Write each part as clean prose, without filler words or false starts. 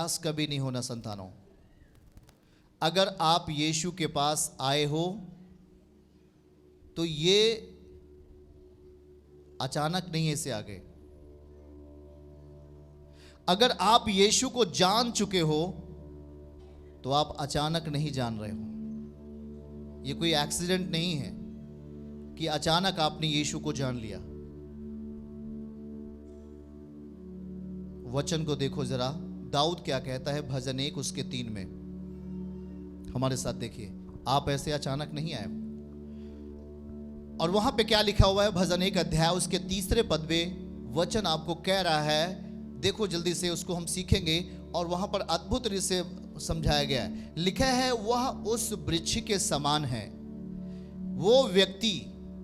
निराश कभी नहीं होना संतानों। अगर आप यीशु के पास आए हो तो ये अचानक नहीं ऐसे आ गए। अगर आप यीशु को जान चुके हो तो आप अचानक नहीं जान रहे हो। ये कोई एक्सीडेंट नहीं है कि अचानक आपने यीशु को जान लिया। वचन को देखो जरा, दाऊद क्या कहता है भजन 1 उसके 3 में, हमारे साथ देखिए। आप ऐसे अचानक नहीं आए। और वहां पे क्या लिखा हुआ है, भजन 1 अध्याय उसके 3 पद में वचन आपको कह रहा है, देखो जल्दी से उसको हम सीखेंगे। और वहां पर अद्भुत रीति से समझाया गया है। लिखा है, वह उस वृक्ष के समान है, वो व्यक्ति,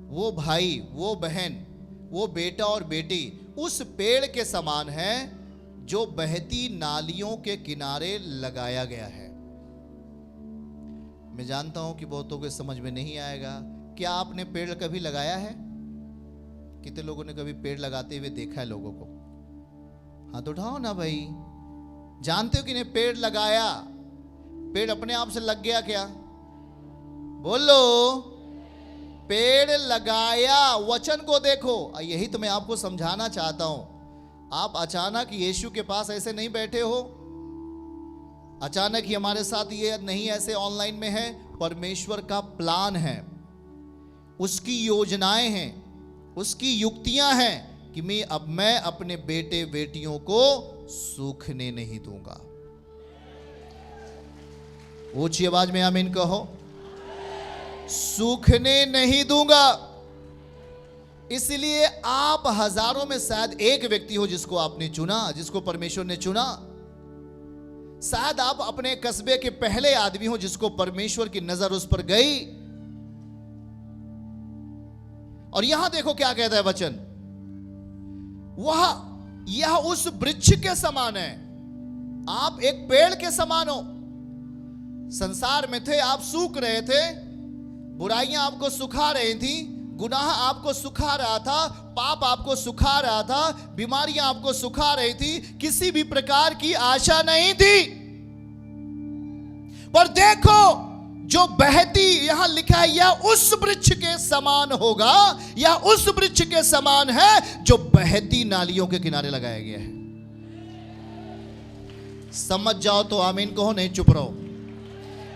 वो भाई, वो बहन, वो बेटा और बेटी उस पेड़ के समान है जो बहती नालियों के किनारे लगाया गया है। मैं जानता हूं कि बहुतों को समझ में नहीं आएगा। क्या आपने पेड़ कभी लगाया है? कितने लोगों ने कभी पेड़ लगाते हुए देखा है लोगों को? हाथ उठाओ ना भाई। जानते हो कि नहीं पेड़ लगाया? पेड़ अपने आप से लग गया क्या? बोलो, पेड़ लगाया। वचन को देखो, यही तो मैं आपको समझाना चाहता हूं। आप अचानक यीशु के पास ऐसे नहीं बैठे हो, अचानक ही हमारे साथ ये नहीं ऐसे ऑनलाइन में है। परमेश्वर का प्लान है, उसकी योजनाएं हैं, उसकी युक्तियां हैं कि मैं अपने बेटे बेटियों को सूखने नहीं दूंगा। ऊंची आवाज में आमीन कहो। सूखने नहीं दूंगा। इसलिए आप हजारों में शायद एक व्यक्ति हो जिसको आपने चुना, जिसको परमेश्वर ने चुना। शायद आप अपने कस्बे के पहले आदमी हो जिसको परमेश्वर की नजर उस पर गई। और यहां देखो क्या कहता है वचन, यह उस वृक्ष के समान है। आप एक पेड़ के समान हो। संसार में थे, आप सूख रहे थे, बुराइयां आपको सुखा रही थी, गुनाह आपको सुखा रहा था, पाप आपको सुखा रहा था, बीमारियां आपको सुखा रही थी, किसी भी प्रकार की आशा नहीं थी। पर देखो जो बहती, यहां लिखा है, यह उस वृक्ष के समान होगा, यह उस वृक्ष के समान है जो बहती नालियों के किनारे लगाया गया है। समझ जाओ तो आमीन कहो, नहीं चुप रहो।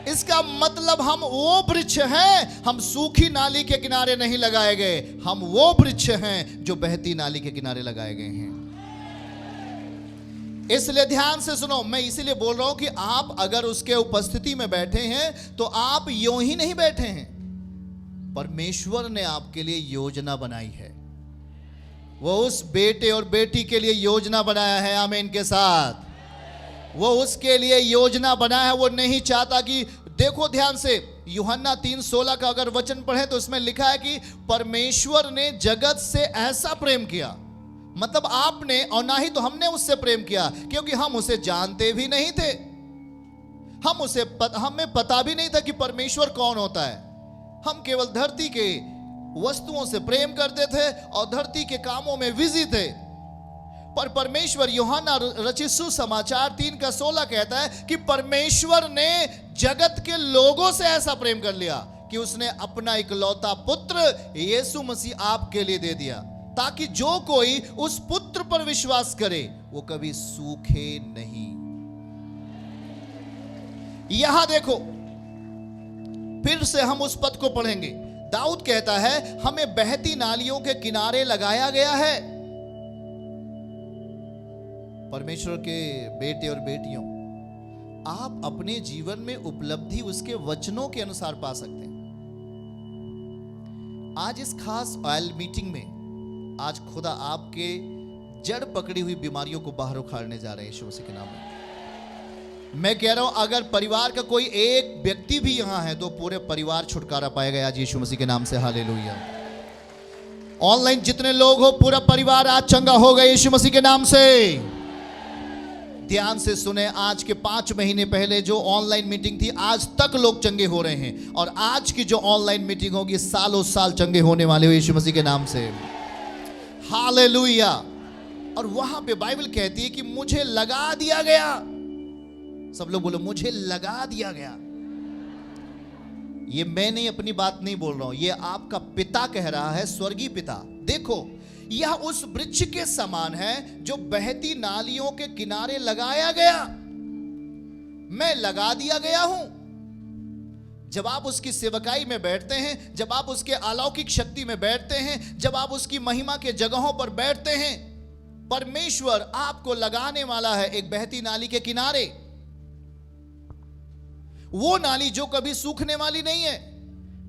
इसका मतलब हम वो वृक्ष हैं, हम सूखी नाली के किनारे नहीं लगाए गए, हम वो वृक्ष हैं जो बहती नाली के किनारे लगाए गए हैं। इसलिए ध्यान से सुनो, मैं इसीलिए बोल रहा हूं कि आप अगर उसके उपस्थिति में बैठे हैं तो आप यूं ही नहीं बैठे हैं। परमेश्वर ने आपके लिए योजना बनाई है। वो उस बेटे और बेटी के लिए योजना बनाया है, आमीन के साथ। वो उसके लिए योजना बनाया है। वो नहीं चाहता कि, देखो ध्यान से, यूहन्ना 3:16 का अगर वचन पढ़े तो उसमें लिखा है कि परमेश्वर ने जगत से ऐसा प्रेम किया, मतलब आपने और ना ही तो हमने उससे प्रेम किया, क्योंकि हम उसे जानते भी नहीं थे। हमें पता भी नहीं था कि परमेश्वर कौन होता है। हम केवल धरती के वस्तुओं से प्रेम करते थे और धरती के कामों में बिजी थे। पर परमेश्वर, यूहन्ना रचित सुसमाचार 3:16 कहता है कि परमेश्वर ने जगत के लोगों से ऐसा प्रेम कर लिया कि उसने अपना इकलौता पुत्र यीशु मसीह आपके लिए दे दिया, ताकि जो कोई उस पुत्र पर विश्वास करे वो कभी सूखे नहीं। यहां देखो, फिर से हम उस पद को पढ़ेंगे। दाऊद कहता है, हमें बहती नालियों के किनारे लगाया गया है। परमेश्वर के बेटे और बेटियों, आप अपने जीवन में उपलब्धि उसके वचनों के अनुसार पा सकते हैं। आज इस खास ऑयल मीटिंग में आज खुदा आपके जड़ पकड़ी हुई बीमारियों को बाहर उखाड़ने जा रहे हैं यीशु मसीह के नाम में। मैं कह रहा हूं, अगर परिवार का कोई एक व्यक्ति भी यहां है तो पूरे परिवार छुटकारा पाएगा आज यीशु मसीह के नाम से। हालेलुया। ऑनलाइन जितने लोग हो, पूरा परिवार आज चंगा होगा यीशु मसीह के नाम से। ध्यान से सुने, आज के 5 महीने पहले जो ऑनलाइन मीटिंग थी, आज तक लोग चंगे हो रहे हैं, और आज की जो ऑनलाइन मीटिंग होगी, सालों साल चंगे होने वाले हो यीशु मसीह के नाम से। हालेलुया। और वहां पे बाइबल कहती है कि मुझे लगा दिया गया। सब लोग बोलो, मुझे लगा दिया गया। ये मैं नहीं, अपनी बात नहीं बोल रहा हूं, ये आपका पिता कह रहा है, स्वर्गीय पिता। देखो, यह उस वृक्ष के समान है जो बहती नालियों के किनारे लगाया गया। मैं लगा दिया गया हूं। जब आप उसकी सेवकाई में बैठते हैं, जब आप उसके अलौकिक शक्ति में बैठते हैं, जब आप उसकी महिमा के जगहों पर बैठते हैं, परमेश्वर आपको लगाने वाला है एक बहती नाली के किनारे। वो नाली जो कभी सूखने वाली नहीं है,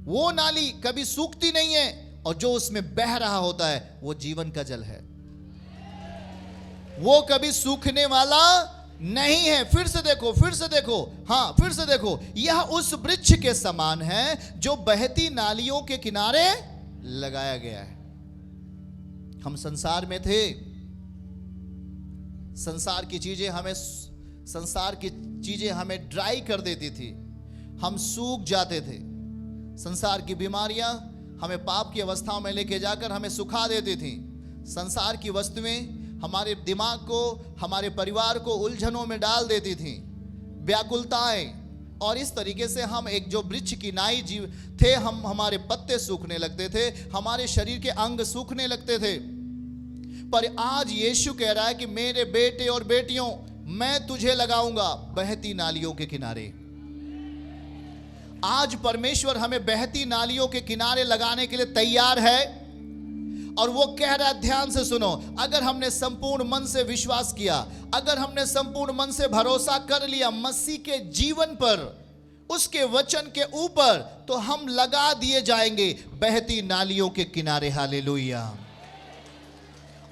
वो नाली कभी सूखती नहीं है, और जो उसमें बह रहा होता है वो जीवन का जल है, वो कभी सूखने वाला नहीं है। फिर से देखो, फिर से देखो, हां फिर से देखो, यह उस वृक्ष के समान है जो बहती नालियों के किनारे लगाया गया है। हम संसार में थे, संसार की चीजें हमें ड्राई कर देती थी, हम सूख जाते थे। संसार की बीमारियां हमें पाप की अवस्थाओं में लेके जाकर हमें सुखा देती थी। संसार की वस्तुएं हमारे दिमाग को, हमारे परिवार को उलझनों में डाल देती थी, व्याकुलताएं। और इस तरीके से हम एक जो वृक्ष की नाई जीव थे, हमारे पत्ते सूखने लगते थे, हमारे शरीर के अंग सूखने लगते थे। पर आज यीशु कह रहा है कि मेरे बेटे और बेटियों, मैं तुझे लगाऊंगा बहती नालियों के किनारे। आज परमेश्वर हमें बहती नालियों के किनारे लगाने के लिए तैयार है। और वो कह रहा है, ध्यान से सुनो, अगर हमने संपूर्ण मन से विश्वास किया, अगर हमने संपूर्ण मन से भरोसा कर लिया मसीह के जीवन पर, उसके वचन के ऊपर, तो हम लगा दिए जाएंगे बहती नालियों के किनारे। हालेलुया।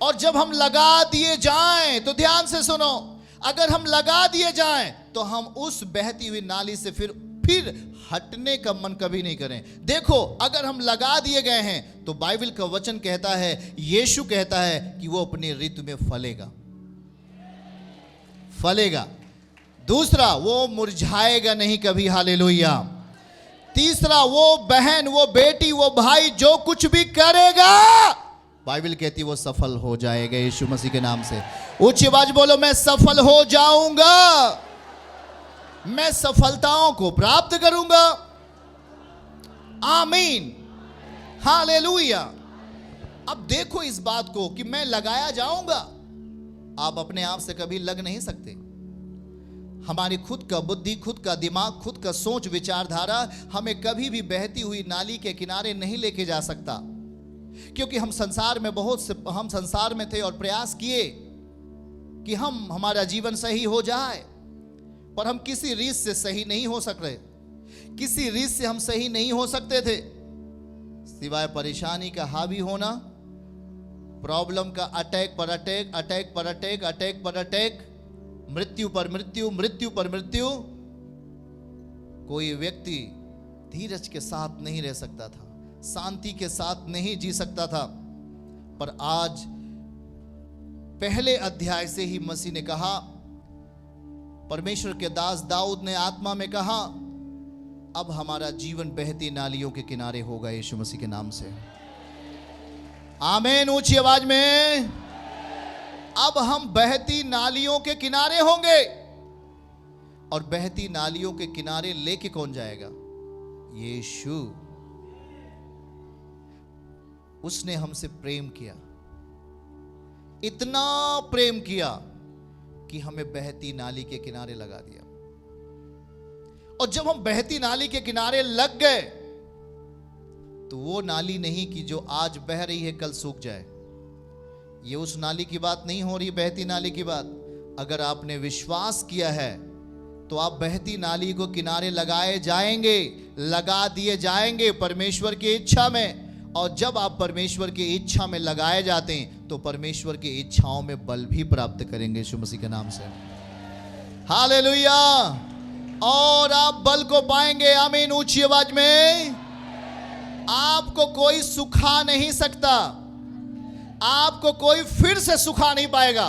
और जब हम लगा दिए जाएं, तो ध्यान से सुनो, अगर हम लगा दिए जाएं तो हम उस बहती हुई नाली से फिर हटने का मन कभी नहीं करें। देखो, अगर हम लगा दिए गए हैं तो बाइबल का वचन कहता है, यीशु कहता है कि वो अपनी ऋतु में फलेगा। दूसरा, वो मुरझाएगा नहीं कभी। हालेलुया। तीसरा, वो बहन, वो बेटी, वो भाई जो कुछ भी करेगा, बाइबल कहती है वो सफल हो जाएगा यीशु मसीह के नाम से। ऊंची आवाज बोलो, मैं सफल हो जाऊंगा, मैं सफलताओं को प्राप्त करूंगा। आमीन, हालेलुया। अब देखो इस बात को कि मैं लगाया जाऊंगा। आप अपने आप से कभी लग नहीं सकते। हमारी खुद का बुद्धि, खुद का दिमाग, खुद का सोच विचारधारा हमें कभी भी बहती हुई नाली के किनारे नहीं लेके जा सकता। क्योंकि हम संसार में थे और प्रयास किए कि हमारा जीवन सही हो जाए, पर हम किसी रीत से सही नहीं हो सक रहे। किसी रीत से हम सही नहीं हो सकते थे, सिवाय परेशानी का हावी होना, प्रॉब्लम का अटैक पर अटैक, अटैक पर अटैक, अटैक पर अटैक, मृत्यु पर मृत्यु, मृत्यु पर मृत्यु। कोई व्यक्ति धीरज के साथ नहीं रह सकता था, शांति के साथ नहीं जी सकता था। पर आज पहले अध्याय से ही मसीह ने कहा, परमेश्वर के दास दाऊद ने आत्मा में कहा, अब हमारा जीवन बहती नालियों के किनारे होगा यीशु मसीह के नाम से। आमीन, ऊंची आवाज में। अब हम बहती नालियों के किनारे होंगे। और बहती नालियों के किनारे लेके कौन जाएगा? यीशु। उसने हमसे प्रेम किया, इतना प्रेम किया कि हमें बहती नाली के किनारे लगा दिया। और जब हम बहती नाली के किनारे लग गए, तो वो नाली नहीं कि जो आज बह रही है कल सूख जाए। ये उस नाली की बात नहीं हो रही, बहती नाली की बात। अगर आपने विश्वास किया है तो आप बहती नाली को किनारे लगाए जाएंगे, लगा दिए जाएंगे परमेश्वर की इच्छा में। और जब आप परमेश्वर की इच्छा में लगाए जाते हैं तो परमेश्वर की इच्छाओं में बल भी प्राप्त करेंगे यीशु मसीह के नाम से। हालेलुया। और आप बल को पाएंगे। आमीन, ऊंची आवाज में। आपको कोई सुखा नहीं सकता, आपको कोई फिर से सुखा नहीं पाएगा,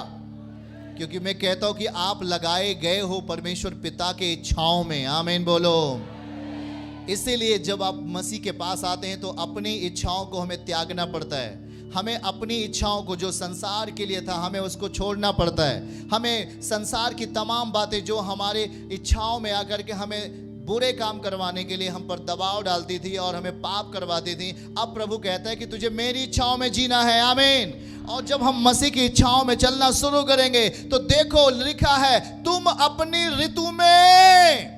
क्योंकि मैं कहता हूं कि आप लगाए गए हो परमेश्वर पिता के इच्छाओं में। आमीन बोलो। इसीलिए जब आप मसीह के पास आते हैं तो अपनी इच्छाओं को हमें त्यागना पड़ता है, हमें अपनी इच्छाओं को, जो संसार के लिए था, हमें उसको छोड़ना पड़ता है। हमें संसार की तमाम बातें जो हमारे इच्छाओं में आकर के हमें बुरे काम करवाने के लिए हम पर दबाव डालती थी और हमें पाप करवाती थी, अब प्रभु कहता है कि तुझे मेरी इच्छाओं में जीना है। आमीन। और जब हम मसीह की इच्छाओं में चलना शुरू करेंगे तो देखो लिखा है, तुम अपनी ऋतु में,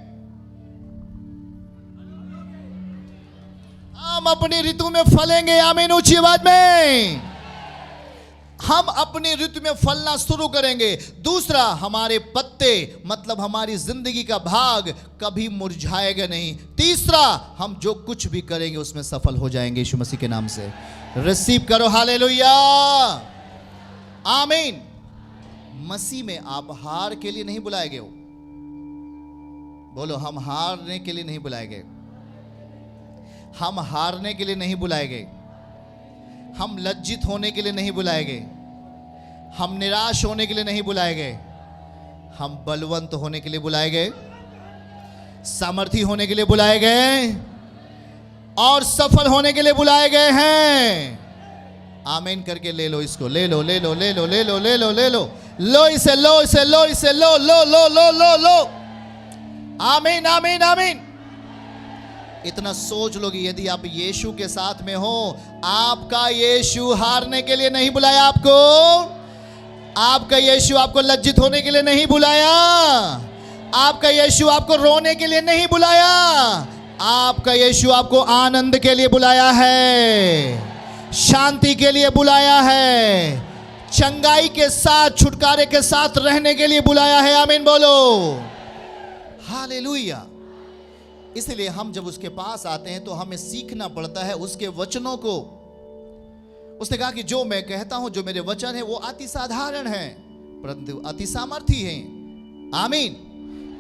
हम अपनी ऋतु में फलेंगे। आमीन। ऊंची आवाज में हम अपनी ऋतु में फलना शुरू करेंगे। दूसरा, हमारे पत्ते मतलब हमारी जिंदगी का भाग कभी मुरझाएगा नहीं। तीसरा, हम जो कुछ भी करेंगे उसमें सफल हो जाएंगे यीशु मसीह के नाम से। रिसीव करो। हालेलुया। आमीन। मसीह में आप हार के लिए नहीं बुलाए गए हो। बोलो, हम हारने के लिए नहीं बुलाए गए। हम हारने के लिए नहीं बुलाए गए। हम लज्जित होने के लिए नहीं बुलाए गए। हम निराश होने के लिए नहीं बुलाए गए। हम बलवंत होने के लिए बुलाए गए, सामर्थी होने के लिए बुलाए गए और सफल होने के लिए बुलाए गए हैं। आमीन करके ले लो इसको, ले लो, ले लो, ले लो, ले लो, ले लो, ले लो, लो इसे, लो इसे, लो इसे, लो लो लो लो लो लो। आमीन, आमीन, आमीन। इतना सोच लो कि यदि आप यीशु के साथ में हो, आपका यीशु हारने के लिए नहीं बुलाया आपको। आपका यीशु आपको लज्जित होने के लिए नहीं बुलाया। आपका यीशु आपको रोने के लिए नहीं बुलाया। आपका यीशु आपको आनंद के लिए बुलाया है, शांति के लिए बुलाया है, चंगाई के साथ, छुटकारे के साथ रहने के लिए बुलाया है। आमीन बोलो। हालेलुया। इसलिए हम जब उसके पास आते हैं तो हमें सीखना पड़ता है उसके वचनों को। उसने कहा कि जो मैं कहता हूं, जो मेरे वचन है, वो अति साधारण है परंतु अति सामर्थी हैं। आमीन।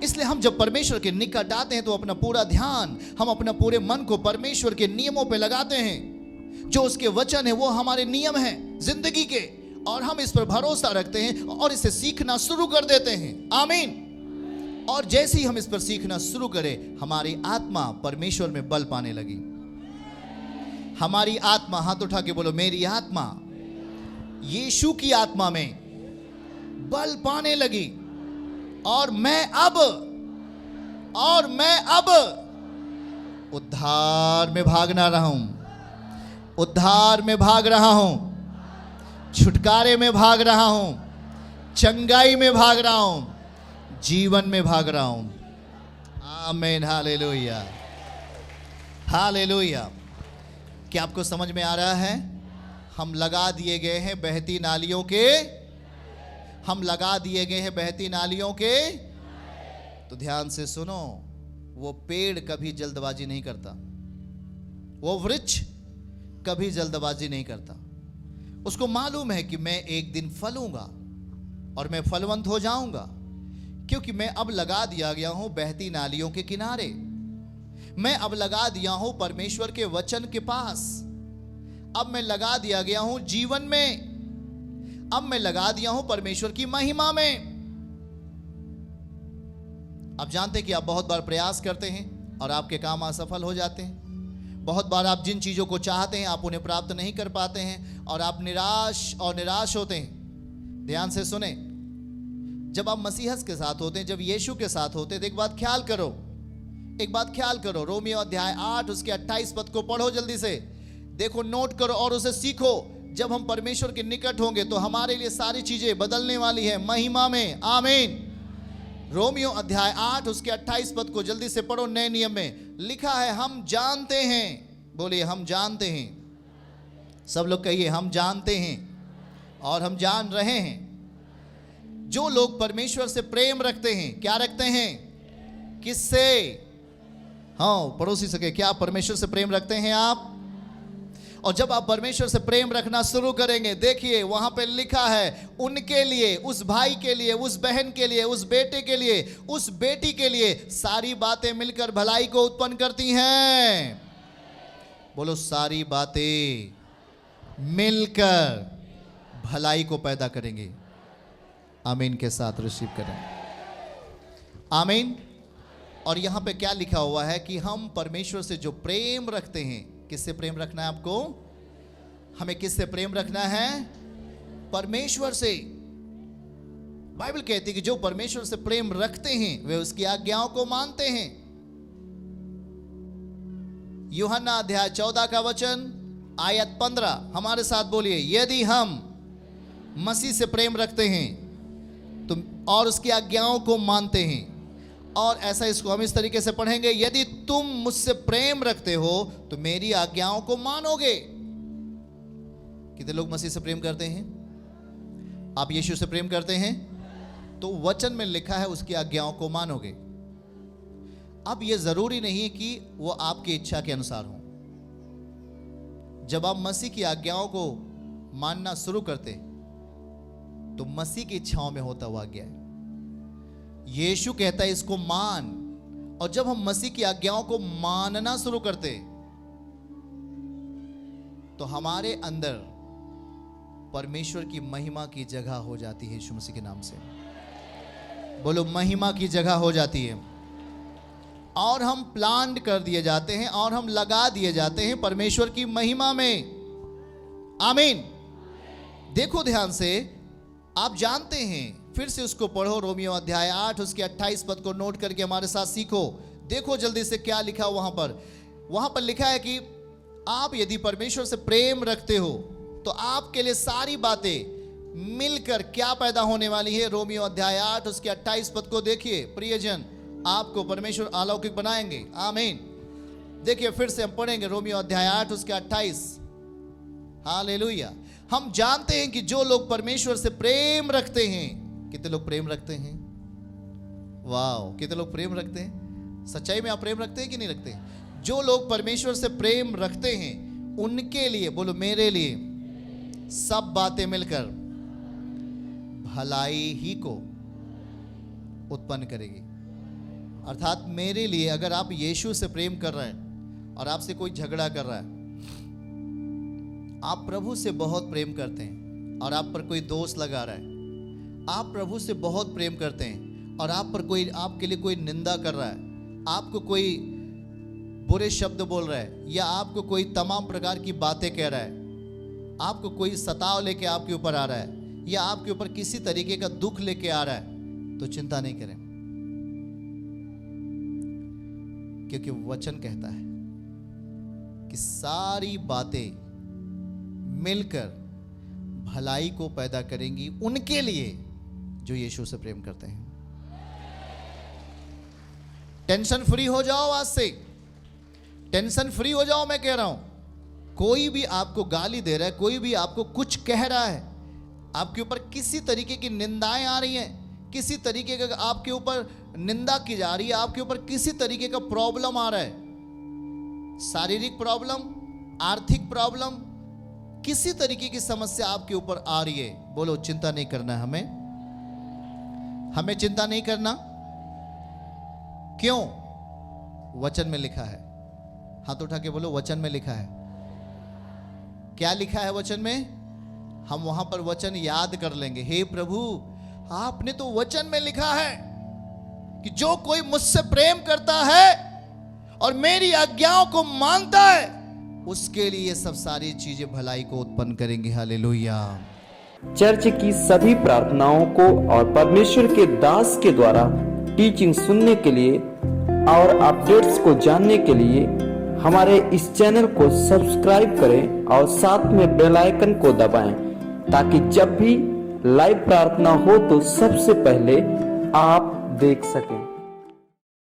इसलिए हम जब परमेश्वर के निकट आते हैं तो अपना पूरा ध्यान, हम अपना पूरे मन को परमेश्वर के नियमों पे लगाते हैं। जो उसके वचन है वो हमारे नियम हैं जिंदगी के, और हम इस पर भरोसा रखते हैं और इसे सीखना शुरू कर देते हैं। आमीन। और जैसे ही हम इस पर सीखना शुरू करें, हमारी आत्मा परमेश्वर में बल पाने लगी। हमारी आत्मा, हाथ उठा के बोलो, मेरी आत्मा यीशु की आत्मा में बल पाने लगी। और मैं अब उद्धार में भागना रहा हूं, उद्धार में भाग रहा हूं, छुटकारे में भाग रहा हूं, चंगाई में भाग रहा हूं, जीवन में भाग रहा हूं। आमीन। Hallelujah, hallelujah. क्या आपको समझ में आ रहा है? हम लगा दिए गए हैं बहती नालियों के, हम लगा दिए गए हैं बहती नालियों के। तो ध्यान से सुनो, वो पेड़ कभी जल्दबाजी नहीं करता, वो वृक्ष कभी जल्दबाजी नहीं करता। उसको मालूम है कि मैं एक दिन फलूंगा और मैं फलवंत हो जाऊंगा, क्योंकि मैं अब लगा दिया गया हूं बहती नालियों के किनारे। मैं अब लगा दिया हूं परमेश्वर के वचन के पास। अब मैं लगा दिया गया हूं जीवन में। अब मैं लगा दिया हूं परमेश्वर की महिमा में। आप जानते हैं कि आप बहुत बार प्रयास करते हैं और आपके काम असफल हो जाते हैं। बहुत बार आप जिन चीजों को चाहते हैं आप उन्हें प्राप्त नहीं कर पाते हैं और आप निराश होते हैं। ध्यान से सुने, जब आप मसीहस के साथ होते हैं, जब यीशु के साथ होते हैं, तो एक बात ख्याल करो, रोमियो अध्याय 8 उसके 28 पद को पढ़ो जल्दी से, देखो, नोट करो और उसे सीखो। जब हम परमेश्वर के निकट होंगे तो हमारे लिए सारी चीजें बदलने वाली है महिमा में। आमीन। रोमियो अध्याय 8 उसके 28 पद को जल्दी से पढ़ो। नए नियम में लिखा है, हम जानते हैं। बोलिए, हम जानते हैं। सब लोग कहिए, हम जानते हैं और हम जान रहे हैं। जो लोग परमेश्वर से प्रेम रखते हैं, क्या रखते हैं? किससे? हाँ, पड़ोसी से, क्या परमेश्वर से प्रेम रखते हैं आप? और जब आप परमेश्वर से प्रेम रखना शुरू करेंगे, देखिए वहां पे लिखा है, उनके लिए, उस भाई के लिए, उस बहन के लिए, उस बेटे के लिए, उस बेटी के लिए सारी बातें मिलकर भलाई को उत्पन्न करती हैं। बोलो, सारी बातें मिलकर भलाई को पैदा करेंगे। आमीन के साथ रिसीव करें। आमीन। और यहां पे क्या लिखा हुआ है कि हम परमेश्वर से जो प्रेम रखते हैं, किससे प्रेम रखना है आपको? हमें किससे प्रेम रखना है? परमेश्वर से। बाइबल कहती है कि जो परमेश्वर से प्रेम रखते हैं वे उसकी आज्ञाओं को मानते हैं। यूहन्ना अध्याय 14 का वचन आयत 15 हमारे साथ बोलिए। यदि हम मसीह से प्रेम रखते हैं तो और उसकी आज्ञाओं को मानते हैं, और ऐसा इसको हम इस तरीके से पढ़ेंगे, यदि तुम मुझसे प्रेम रखते हो तो मेरी आज्ञाओं को मानोगे। कितने लोग मसीह से प्रेम करते हैं? आप यीशु से प्रेम करते हैं तो वचन में लिखा है उसकी आज्ञाओं को मानोगे। अब यह जरूरी नहीं है कि वो आपकी इच्छा के अनुसार हो। जब आप मसीह की आज्ञाओं को मानना शुरू करते तो मसीह की इच्छाओं में होता हुआ आज्ञा है। यीशु कहता है इसको मान, और जब हम मसीह की आज्ञाओं को मानना शुरू करते तो हमारे अंदर परमेश्वर की महिमा की जगह हो जाती है। यीशु मसीह के नाम से बोलो, महिमा की जगह हो जाती है, और हम प्लांट कर दिए जाते हैं और हम लगा दिए जाते हैं परमेश्वर की महिमा में। आमीन। देखो ध्यान से, आप जानते हैं, फिर से उसको पढ़ो, रोमियो अध्याय 8 उसके 28 पद को नोट करके हमारे साथ सीखो। देखो जल्दी से क्या लिखा वहां पर लिखा है कि आप यदि परमेश्वर से प्रेम रखते हो तो आपके लिए सारी बातें मिलकर क्या पैदा होने वाली है। रोमियो अध्याय 8 उसके 28 पद को देखिए। प्रियजन, आपको परमेश्वर अलौकिक बनाएंगे। आमीन। देखिए फिर से हम पढ़ेंगे रोमियो अध्याय 8 उसके 28। हालेलुया। हम जानते हैं कि जो लोग परमेश्वर से प्रेम रखते हैं, कितने लोग प्रेम रखते हैं? वाह, कितने लोग प्रेम रखते हैं? सच्चाई में आप प्रेम रखते हैं कि नहीं रखते? जो लोग परमेश्वर से प्रेम रखते हैं उनके लिए, बोलो मेरे लिए, सब बातें मिलकर भलाई ही को उत्पन्न करेगी। अर्थात मेरे लिए, अगर आप यीशु से प्रेम कर रहे हैं और आपसे कोई झगड़ा कर रहा है, आप प्रभु से बहुत प्रेम करते हैं और आप पर कोई दोष लगा रहा है, आप प्रभु से बहुत प्रेम करते हैं और आप पर कोई, आपके लिए कोई निंदा कर रहा है, आपको कोई बुरे शब्द बोल रहा है, या आपको कोई तमाम प्रकार की बातें कह रहा है, आपको कोई सताव लेके आपके ऊपर आ रहा है, या आपके ऊपर किसी तरीके का दुख लेके आ रहा है, तो चिंता नहीं करें, क्योंकि वचन कहता है कि सारी बातें मिलकर भलाई को पैदा करेंगी उनके लिए जो यीशु से प्रेम करते हैं। टेंशन फ्री हो जाओ, आज से टेंशन फ्री हो जाओ। मैं कह रहा हूं, कोई भी आपको गाली दे रहा है, कोई भी आपको कुछ कह रहा है, आपके ऊपर किसी तरीके की निंदाएं आ रही हैं, किसी तरीके का आपके ऊपर निंदा की जा रही है, आपके ऊपर किसी तरीके का प्रॉब्लम आ रहा है, शारीरिक प्रॉब्लम, आर्थिक प्रॉब्लम, किसी तरीके की समस्या आपके ऊपर आ रही है, बोलो चिंता नहीं करना। हमें चिंता नहीं करना। क्यों? वचन में लिखा है। हाथ उठा के बोलो, वचन में लिखा है। क्या लिखा है वचन में? हम वहां पर वचन याद कर लेंगे। हे प्रभु, आपने तो वचन में लिखा है कि जो कोई मुझसे प्रेम करता है और मेरी आज्ञाओं को मानता है उसके लिए सब सारी चीजें भलाई को उत्पन्न करेंगे। हालेलुया। चर्च की सभी प्रार्थनाओं को और परमेश्वर के दास के द्वारा टीचिंग सुनने के लिए और अपडेट्स को जानने के लिए हमारे इस चैनल को सब्सक्राइब करें और साथ में बेल आइकन को दबाएं, ताकि जब भी लाइव प्रार्थना हो तो सबसे पहले आप देख सकें।